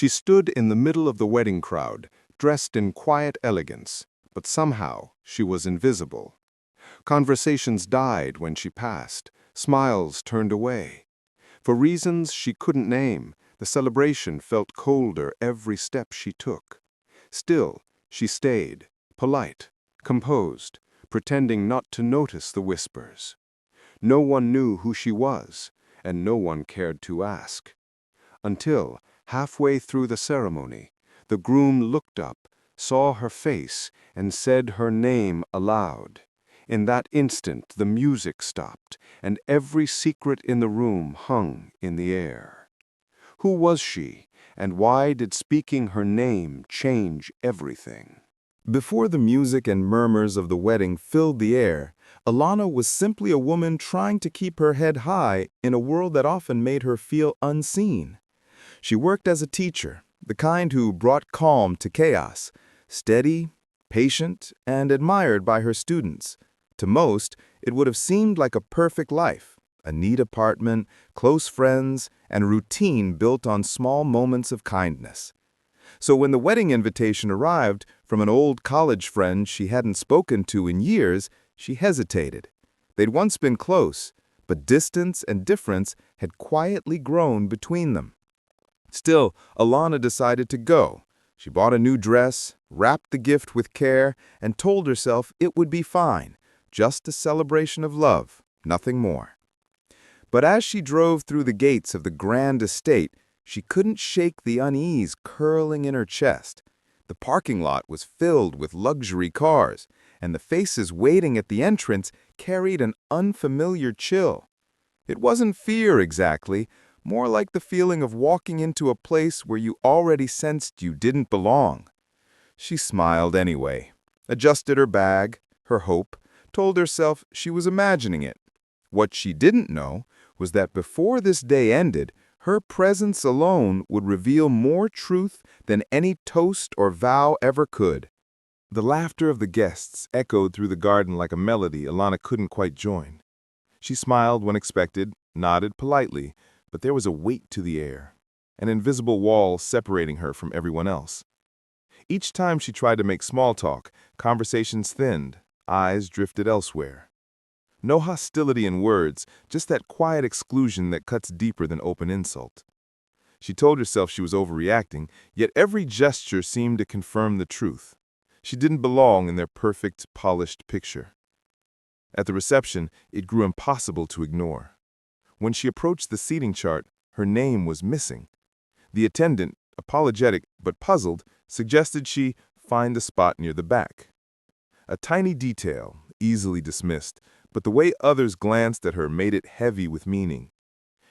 She stood in the middle of the wedding crowd, dressed in quiet elegance, but somehow she was invisible. Conversations died when she passed, smiles turned away. For reasons she couldn't name, the celebration felt colder every step she took. Still, she stayed, polite, composed, pretending not to notice the whispers. No one knew who she was, and no one cared to ask. Until, halfway through the ceremony, the groom looked up, saw her face, and said her name aloud. In that instant, the music stopped, and every secret in the room hung in the air. Who was she, and why did speaking her name change everything? Before the music and murmurs of the wedding filled the air, Alana was simply a woman trying to keep her head high in a world that often made her feel unseen. She worked as a teacher, the kind who brought calm to chaos, steady, patient, and admired by her students. To most, it would have seemed like a perfect life, a neat apartment, close friends, and routine built on small moments of kindness. So when the wedding invitation arrived from an old college friend she hadn't spoken to in years, she hesitated. They'd once been close, but distance and difference had quietly grown between them. Still, Alana decided to go. She bought a new dress, wrapped the gift with care, and told herself it would be fine, just a celebration of love, nothing more. But as she drove through the gates of the grand estate, she couldn't shake the unease curling in her chest. The parking lot was filled with luxury cars, and the faces waiting at the entrance carried an unfamiliar chill. It wasn't fear exactly, more like the feeling of walking into a place where you already sensed you didn't belong. She smiled anyway, adjusted her bag, her hope, told herself she was imagining it. What she didn't know was that before this day ended, her presence alone would reveal more truth than any toast or vow ever could. The laughter of the guests echoed through the garden like a melody Alana couldn't quite join. She smiled when expected, nodded politely, but there was a weight to the air, an invisible wall separating her from everyone else. Each time she tried to make small talk, conversations thinned, eyes drifted elsewhere. No hostility in words, just that quiet exclusion that cuts deeper than open insult. She told herself she was overreacting, yet every gesture seemed to confirm the truth. She didn't belong in their perfect, polished picture. At the reception, it grew impossible to ignore. When she approached the seating chart, her name was missing. The attendant, apologetic but puzzled, suggested she find a spot near the back. A tiny detail, easily dismissed, but the way others glanced at her made it heavy with meaning.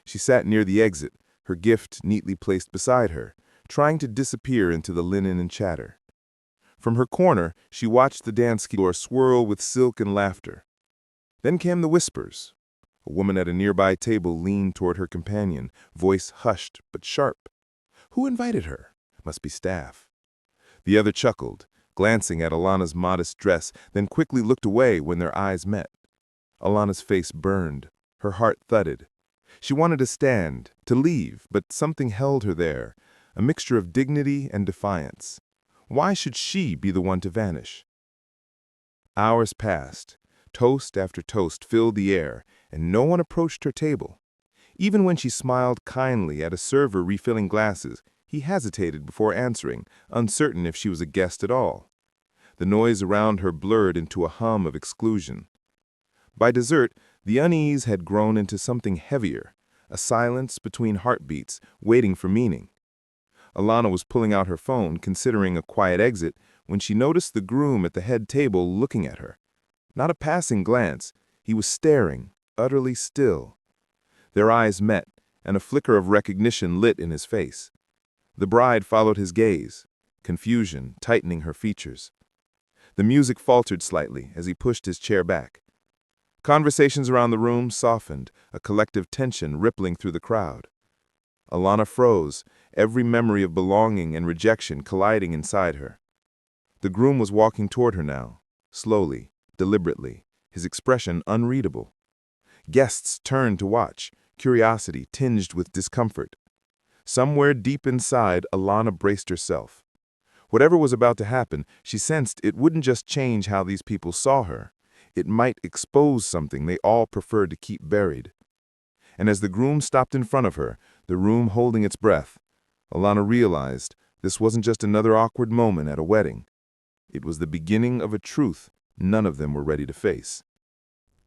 She sat near the exit, her gift neatly placed beside her, trying to disappear into the linen and chatter. From her corner, she watched the dance floor swirl with silk and laughter. Then came the whispers. A woman at a nearby table leaned toward her companion, voice hushed but sharp. Who invited her? Must be staff. The other chuckled, glancing at Alana's modest dress, then quickly looked away when their eyes met. Alana's face burned. Her heart thudded. She wanted to stand, to leave, but something held her there, a mixture of dignity and defiance. Why should she be the one to vanish? Hours passed. Toast after toast filled the air, and no one approached her table. Even when she smiled kindly at a server refilling glasses, he hesitated before answering, uncertain if she was a guest at all. The noise around her blurred into a hum of exclusion. By dessert, the unease had grown into something heavier, a silence between heartbeats, waiting for meaning. Alana was pulling out her phone, considering a quiet exit, when she noticed the groom at the head table looking at her. Not a passing glance, he was staring, utterly still. Their eyes met, and a flicker of recognition lit in his face. The bride followed his gaze, confusion tightening her features. The music faltered slightly as he pushed his chair back. Conversations around the room softened, a collective tension rippling through the crowd. Alana froze, every memory of belonging and rejection colliding inside her. The groom was walking toward her now, slowly, deliberately, his expression unreadable. Guests turned to watch, curiosity tinged with discomfort. Somewhere deep inside, Alana braced herself. Whatever was about to happen, she sensed it wouldn't just change how these people saw her. It might expose something they all preferred to keep buried. And as the groom stopped in front of her, the room holding its breath, Alana realized this wasn't just another awkward moment at a wedding. It was the beginning of a truth none of them were ready to face.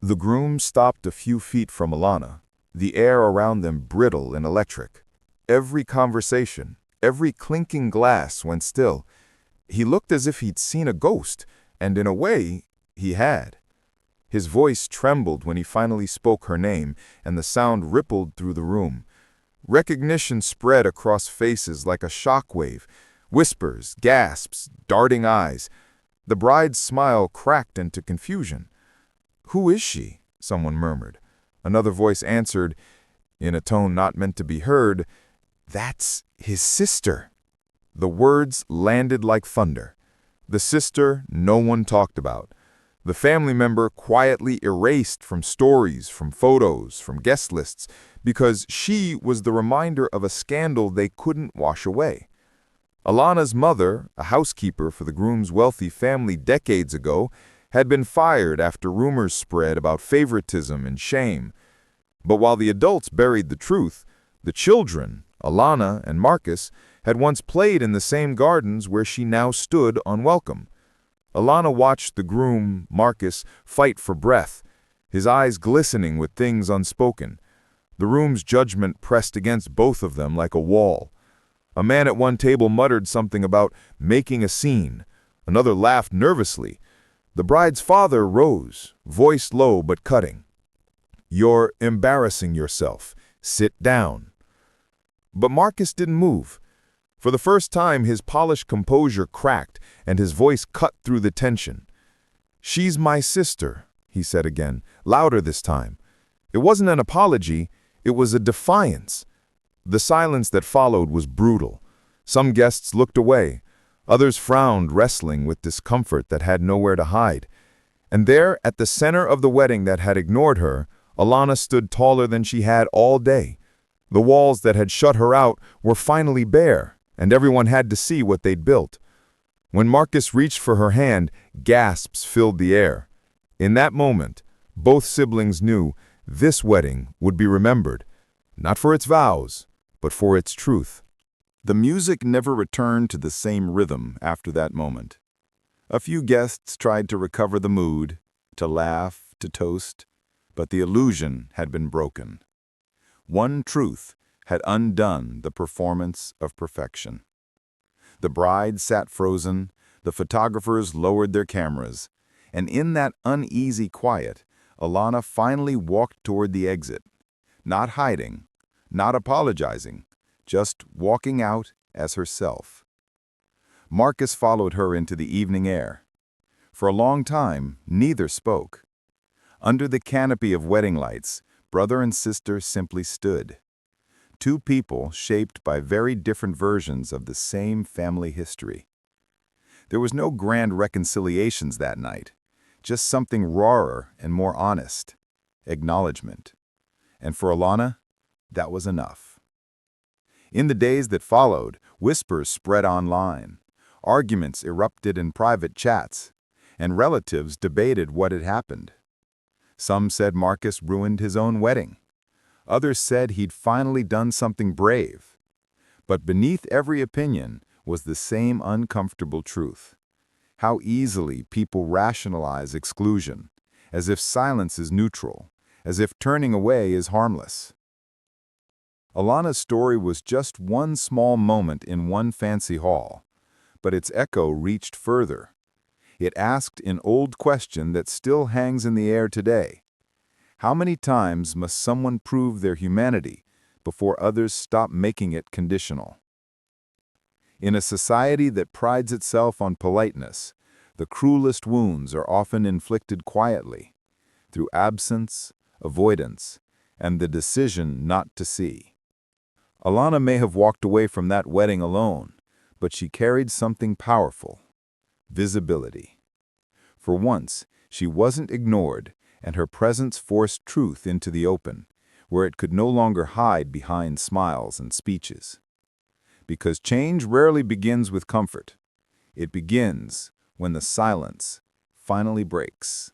The groom stopped a few feet from Alana, the air around them brittle and electric. Every conversation, every clinking glass went still. He looked as if he'd seen a ghost, and in a way, he had. His voice trembled when he finally spoke her name, and the sound rippled through the room. Recognition spread across faces like a shockwave. Whispers, gasps, darting eyes. The bride's smile cracked into confusion. "Who is she?" someone murmured. Another voice answered, in a tone not meant to be heard, "That's his sister." The words landed like thunder. The sister no one talked about. The family member quietly erased from stories, from photos, from guest lists, because she was the reminder of a scandal they couldn't wash away. Alana's mother, a housekeeper for the groom's wealthy family decades ago, had been fired after rumors spread about favoritism and shame. But while the adults buried the truth, the children, Alana and Marcus, had once played in the same gardens where she now stood unwelcome. Alana watched the groom, Marcus, fight for breath, his eyes glistening with things unspoken. The room's judgment pressed against both of them like a wall. A man at one table muttered something about making a scene. Another laughed nervously. The bride's father rose, voice low but cutting. "You're embarrassing yourself. Sit down." But Marcus didn't move. For the first time, his polished composure cracked, and his voice cut through the tension. "She's my sister," he said again, louder this time. It wasn't an apology, it was a defiance. The silence that followed was brutal. Some guests looked away. Others frowned, wrestling with discomfort that had nowhere to hide. And there, at the center of the wedding that had ignored her, Alana stood taller than she had all day. The walls that had shut her out were finally bare, and everyone had to see what they'd built. When Marcus reached for her hand, gasps filled the air. In that moment, both siblings knew this wedding would be remembered, not for its vows, but for its truth. The music never returned to the same rhythm after that moment. A few guests tried to recover the mood, to laugh, to toast, but the illusion had been broken. One truth had undone the performance of perfection. The bride sat frozen, the photographers lowered their cameras, and in that uneasy quiet, Alana finally walked toward the exit, not hiding, not apologizing, just walking out as herself. Marcus followed her into the evening air. For a long time, neither spoke. Under the canopy of wedding lights, brother and sister simply stood. Two people shaped by very different versions of the same family history. There was no grand reconciliations that night, just something rawer and more honest, acknowledgement. And for Alana, that was enough. In the days that followed, whispers spread online, arguments erupted in private chats, and relatives debated what had happened. Some said Marcus ruined his own wedding. Others said he'd finally done something brave. But beneath every opinion was the same uncomfortable truth. How easily people rationalize exclusion, as if silence is neutral, as if turning away is harmless. Alana's story was just one small moment in one fancy hall, but its echo reached further. It asked an old question that still hangs in the air today. How many times must someone prove their humanity before others stop making it conditional? In a society that prides itself on politeness, the cruelest wounds are often inflicted quietly, through absence, avoidance, and the decision not to see. Alana may have walked away from that wedding alone, but she carried something powerful: visibility. For once, she wasn't ignored, and her presence forced truth into the open, where it could no longer hide behind smiles and speeches. Because change rarely begins with comfort. It begins when the silence finally breaks.